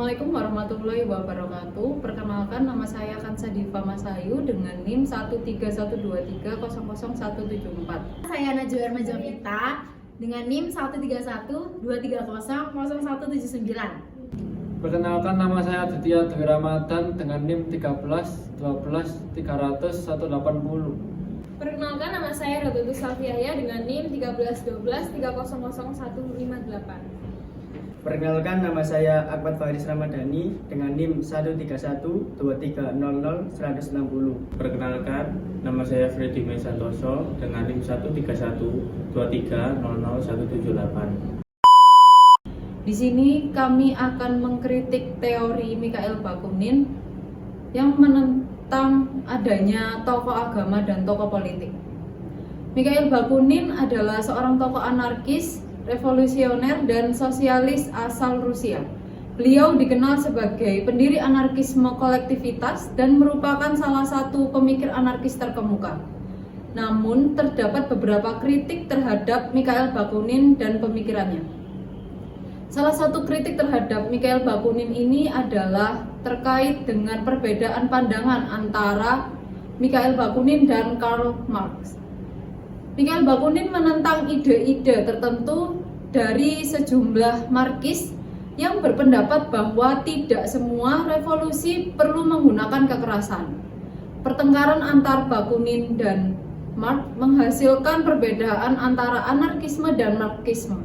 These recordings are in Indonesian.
Assalamualaikum warahmatullahi wabarakatuh. Perkenalkan, nama saya Kansa Diva Masayu dengan NIM 13123000174. Saya Najwa Majovita dengan NIM 13123000179. Perkenalkan, nama saya Aditya Dwi Ramadan dengan NIM 1312300180. Perkenalkan, nama saya Rotutu Salviaya dengan NIM 13123000158. Perkenalkan, nama saya Akbar Faris Ramadhani dengan NIM 13123000160. Perkenalkan, nama saya Freddy Mesantoso dengan NIM 13123000178. Di sini kami akan mengkritik teori Mikhail Bakunin yang menentang adanya tokoh agama dan tokoh politik. Mikhail Bakunin adalah seorang tokoh anarkis, revolusioner, dan sosialis asal Rusia. Beliau dikenal sebagai pendiri anarkisme kolektivitas dan merupakan salah satu pemikir anarkis terkemuka. Namun, terdapat beberapa kritik terhadap Mikhail Bakunin dan pemikirannya. Salah satu kritik terhadap Mikhail Bakunin ini adalah terkait dengan perbedaan pandangan antara Mikhail Bakunin dan Karl Marx. Mikhail Bakunin menentang ide-ide tertentu dari sejumlah Marxis yang berpendapat bahwa tidak semua revolusi perlu menggunakan kekerasan. Pertengkaran antar Bakunin dan Marx menghasilkan perbedaan antara anarkisme dan Marxisme.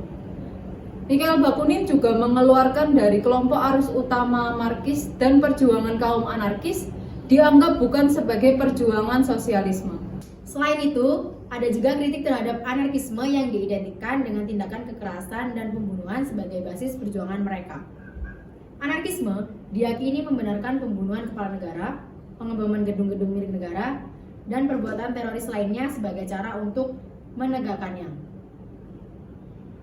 Mikhail Bakunin juga mengeluarkan dari kelompok arus utama Marxis dan perjuangan kaum anarkis dianggap bukan sebagai perjuangan sosialisme. Selain itu, ada juga kritik terhadap anarkisme yang diidentikan dengan tindakan kekerasan dan pembunuhan sebagai basis perjuangan mereka. Anarkisme diyakini membenarkan pembunuhan kepala negara, pengeboman gedung-gedung milik negara, dan perbuatan teroris lainnya sebagai cara untuk menegakkannya.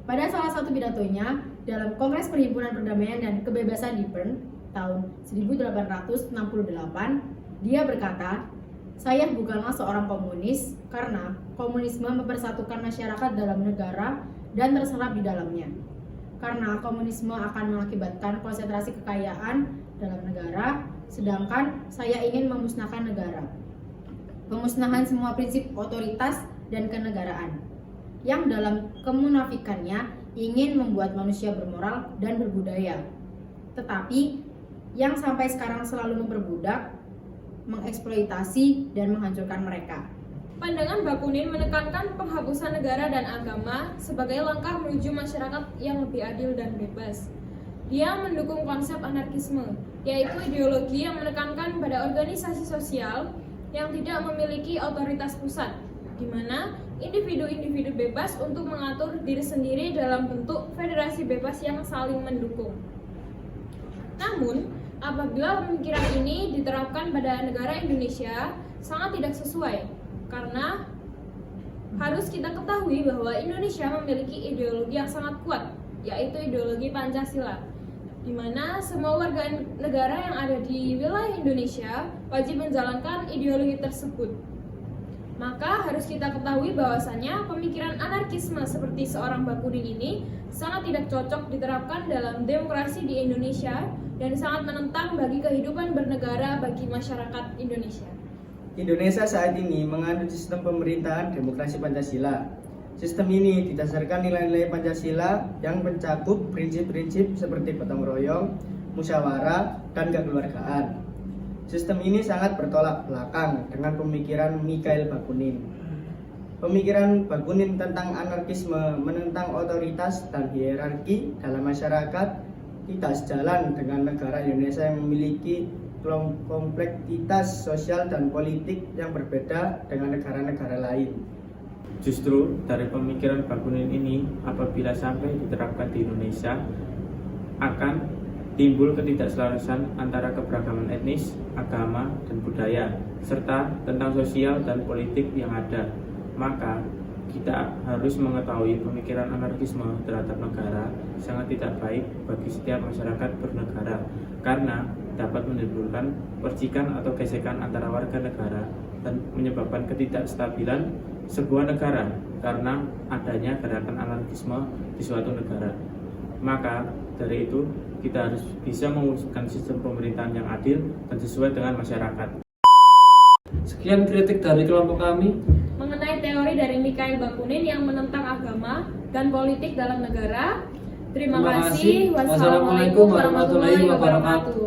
Pada salah satu pidatonya dalam Kongres Perhimpunan Perdamaian dan Kebebasan di Bern tahun 1868, dia berkata, "Saya bukanlah seorang komunis karena komunisme mempersatukan masyarakat dalam negara dan terserap di dalamnya. Karena komunisme akan mengakibatkan konsentrasi kekayaan dalam negara, sedangkan saya ingin memusnahkan negara. Pemusnahan semua prinsip otoritas dan kenegaraan, yang dalam kemunafikannya ingin membuat manusia bermoral dan berbudaya, tetapi yang sampai sekarang selalu memperbudak, mengeksploitasi, dan menghancurkan mereka." Pandangan Bakunin menekankan penghapusan negara dan agama sebagai langkah menuju masyarakat yang lebih adil dan bebas. Dia mendukung konsep anarkisme, yaitu ideologi yang menekankan pada organisasi sosial yang tidak memiliki otoritas pusat, di mana individu-individu bebas untuk mengatur diri sendiri dalam bentuk federasi bebas yang saling mendukung. Namun, apabila pemikiran ini diterapkan pada negara Indonesia, sangat tidak sesuai, karena harus kita ketahui bahwa Indonesia memiliki ideologi yang sangat kuat, yaitu ideologi Pancasila, di mana semua warga negara yang ada di wilayah Indonesia wajib menjalankan ideologi tersebut. Maka harus kita ketahui bahwasannya pemikiran anarkisme seperti seorang Bakunin ini sangat tidak cocok diterapkan dalam demokrasi di Indonesia dan sangat menentang bagi kehidupan bernegara bagi masyarakat Indonesia. Indonesia saat ini menganut sistem pemerintahan demokrasi Pancasila. Sistem ini didasarkan nilai-nilai Pancasila yang mencakup prinsip-prinsip seperti gotong royong, musyawarah, dan kekeluargaan. Sistem ini sangat bertolak belakang dengan pemikiran Mikhail Bakunin. Pemikiran Bakunin tentang anarkisme, menentang otoritas dan hierarki dalam masyarakat tidak sejalan dengan negara Indonesia yang memiliki kompleksitas sosial dan politik yang berbeda dengan negara-negara lain. Justru dari pemikiran Bakunin ini, apabila sampai diterapkan di Indonesia, akan timbul ketidakselarasan antara keberagaman etnis, agama, dan budaya, serta tentang sosial dan politik yang ada. Maka kita harus mengetahui pemikiran anarkisme terhadap negara sangat tidak baik bagi setiap masyarakat bernegara, karena dapat menimbulkan percikan atau gesekan antara warga negara dan menyebabkan ketidakstabilan sebuah negara karena adanya gerakan anarkisme di suatu negara. Maka dari itu, kita harus bisa mewujudkan sistem pemerintahan yang adil dan sesuai dengan masyarakat. Sekian kritik dari kelompok kami. Mengenai teori dari Mikhail Bakunin yang menentang agama dan politik dalam negara. Terima Terima kasih. kasih. Wassalamualaikum warahmatullahi wabarakatuh.